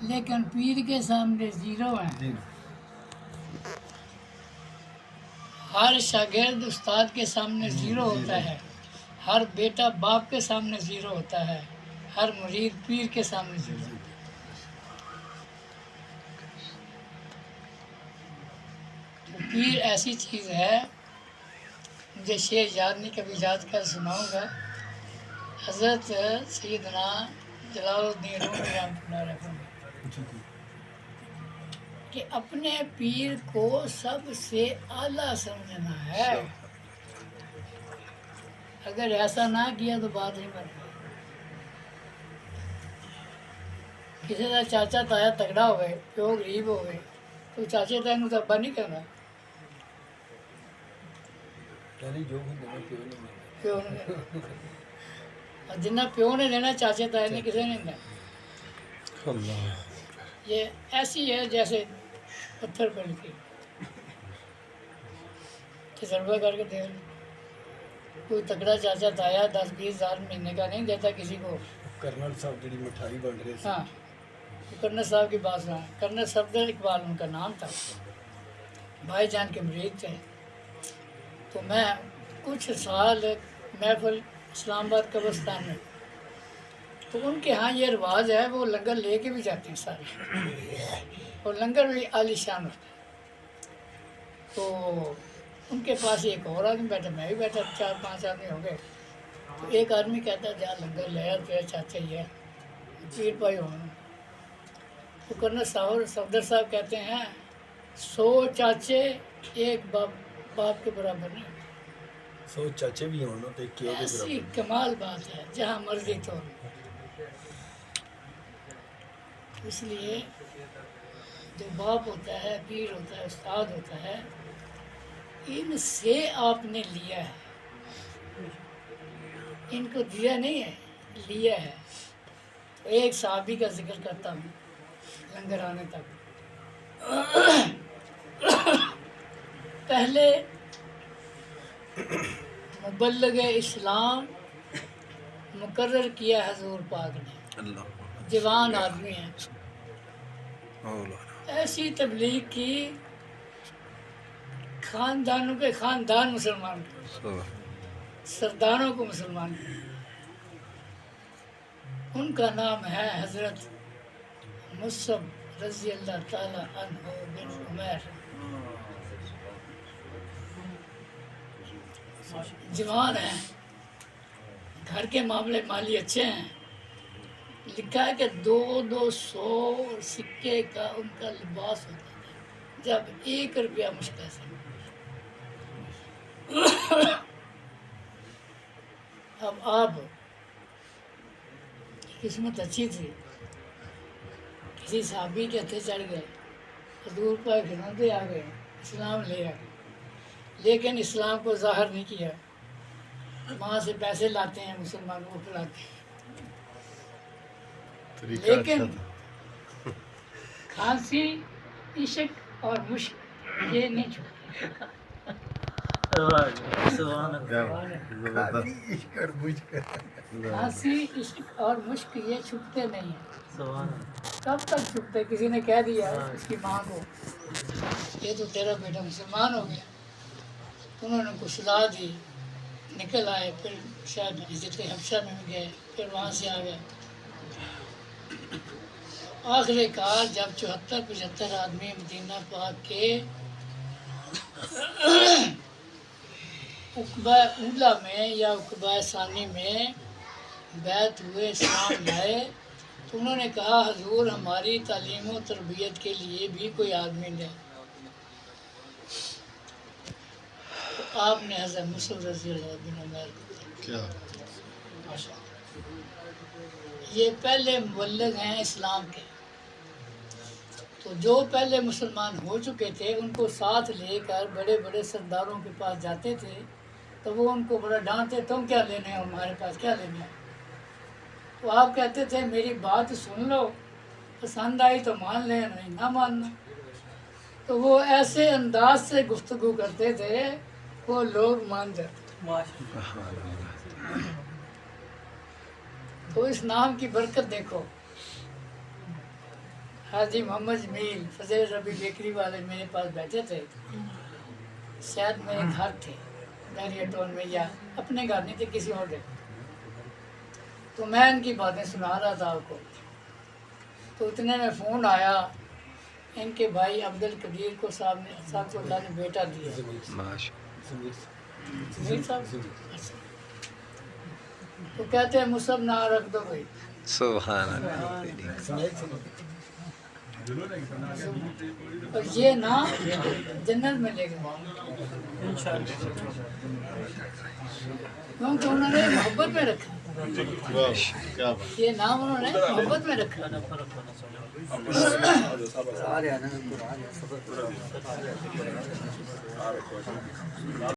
لیکن پیر کے سامنے زیرو ہیں. ہر شاگرد استاد کے سامنے زیرو ہوتا ہے، ہر بیٹا باپ کے سامنے زیرو ہوتا ہے، ہر مرید پیر کے سامنے زیرو ہوتا ہے. تو پیر ایسی چیز ہے، مجھے شعر یاد نہیں، کبھی یاد کر سناؤں گا. حضرت سیدنا جلال الدین رومی رحمۃ اللہ علیہ فرماتے کہ اپنے پیر کو سب سے اعلیٰ سمجھنا ہے. اگر ایسا نہ کیا تو بات نہیں بن گئی. کسی کا چاچا تایا تگڑا ہوئے، پیو غریب ہوئے، تو چاچے تایا نوں تو ابا نہیں کہنا. پیو نے اور جنہ پیو نے دینا چاچے تایا نے کسی نے دینا. یہ ایسی ہے جیسے پتھر پڑ کے. تجربہ کر کے دیکھ لو، کوئی تکڑا چاچا تایا 10-20 ہزار مہینے کا نہیں دیتا کسی کو. کرنل صاحب جڑی مٹھائی بن رہے ہاں، کرنل صاحب کی بات سنا. کرنل صفدر اقبال ان کا نام تھا، بھائی جان کے مرید تھے. تو میں کچھ سال محفل اسلام آباد قبرستان میں، تو ان کے ہاں یہ رواج ہے، وہ لنگر لے کے بھی جاتے ہیں سارے، اور لنگر بھی عالی شان ہوتا ہے. تو ان کے پاس ایک اور آدمی بیٹھا، میں بھی بیٹھا، 4-5 آدمی ہو گئے. تو ایک آدمی کہتا ہے جا لنگر لے آ، تیرا چاچا ہی ہے، پیر بھائی ہونا. تو کرنل صفدر صاحب کہتے ہیں 100 چاچے ایک باپ کے برابر نہیں. 100 چاچے بھی ہونا تو کیوں کے ایسی برابر. کمال بات ہے جہاں مرضی تو. اس لیے جو باپ ہوتا ہے، پیر ہوتا ہے، استاد ہوتا ہے، ان سے آپ نے لیا ہے، ان کو دیا نہیں ہے، لیا ہے. ایک صحابی کا ذکر کرتا ہوں لنگر آنے تک. پہلے مبلغ اسلام مقرر کیا حضور پاک نے، جوان آدمی ہیں، ایسی تبلیغ کی خاندانوں کے خاندان مسلمان تھے، سرداروں کو مسلمان تھے. ان کا نام ہے حضرت مصعب رضی اللہ تعالی عنہ بن عمیر. جوان ہیں، گھر کے معاملے مالی اچھے ہیں. لکھا ہے کہ 200 سکے کا ان کا لباس ہوتا تھا جب 1 روپیہ مشکل سے. اب آپ قسمت اچھی تھی، کسی صحابی کے ہتھے چڑھ گئے، حضور پاک پہ آ گئے، اسلام لے آئے. لیکن اسلام کو ظاہر نہیں کیا، وہاں سے پیسے لاتے ہیں، مسلمانوں کو پلاتے ہیں. لیکن کھانسی، عشق اور مشق یہ نہیں چھوڑتے. کھانسی، عشق اور مشق یہ چھپتے نہیں ہیں. کب تک چھپتے؟ کسی نے کہہ دیا اس کی ماں کو یہ تو تیرا بیٹا مسلمان ہو گیا، انہوں نے کو سلا دی، نکل آئے، پھر شاید عزت حبشہ میں گئے، پھر وہاں سے آ گئے. آخر کار جب 74-75 آدمی مدینہ پاک کے عقبہ اولا میں یا عقبہ ثانی میں بیعت ہوئے، اسلام لائے، تو انہوں نے کہا حضور ہماری تعلیم و تربیت کے لیے بھی کوئی آدمی دے. تو آپ نے حضرت مصعب رضی اللہ بن عمیر کو، یہ پہلے مبلغ ہیں اسلام کے. تو جو پہلے مسلمان ہو چکے تھے ان کو ساتھ لے کر بڑے بڑے سرداروں کے پاس جاتے تھے، تو وہ ان کو بڑا ڈانٹتے، تم کیا لینے ہو ہمارے پاس، کیا لینے ہو. تو آپ کہتے تھے میری بات سن لو، پسند آئی تو مان لیں، نہیں نہ ماننا. تو وہ ایسے انداز سے گفتگو کرتے تھے وہ لوگ مان جاتے. تو اس نام کی برکت دیکھو. حاجی محمد جمیل فضل ربی بیکری والے میرے پاس بیٹھے تھے، شاید میرے گھر تھے بیریا ٹاؤن میں، یا اپنے گھر نہیں تھے کسی اور جگہ، تو میں ان کی باتیں سنا رہا تھا آپ کو، تو اتنے میں فون آیا، ان کے بھائی عبد القدیر کو صاحب کو اللہ نے بیٹا دیا۔ ضمیر صاحب؟ اچھا۔ تو کہتے ہیں مصحف نہ رکھ دو بھائی، سبحان اللہ۔ اور یہ نام جنت میں لے گئے، کیونکہ انہوں نے محبت میں رکھا، یہ نام انہوں نے محبت میں رکھا۔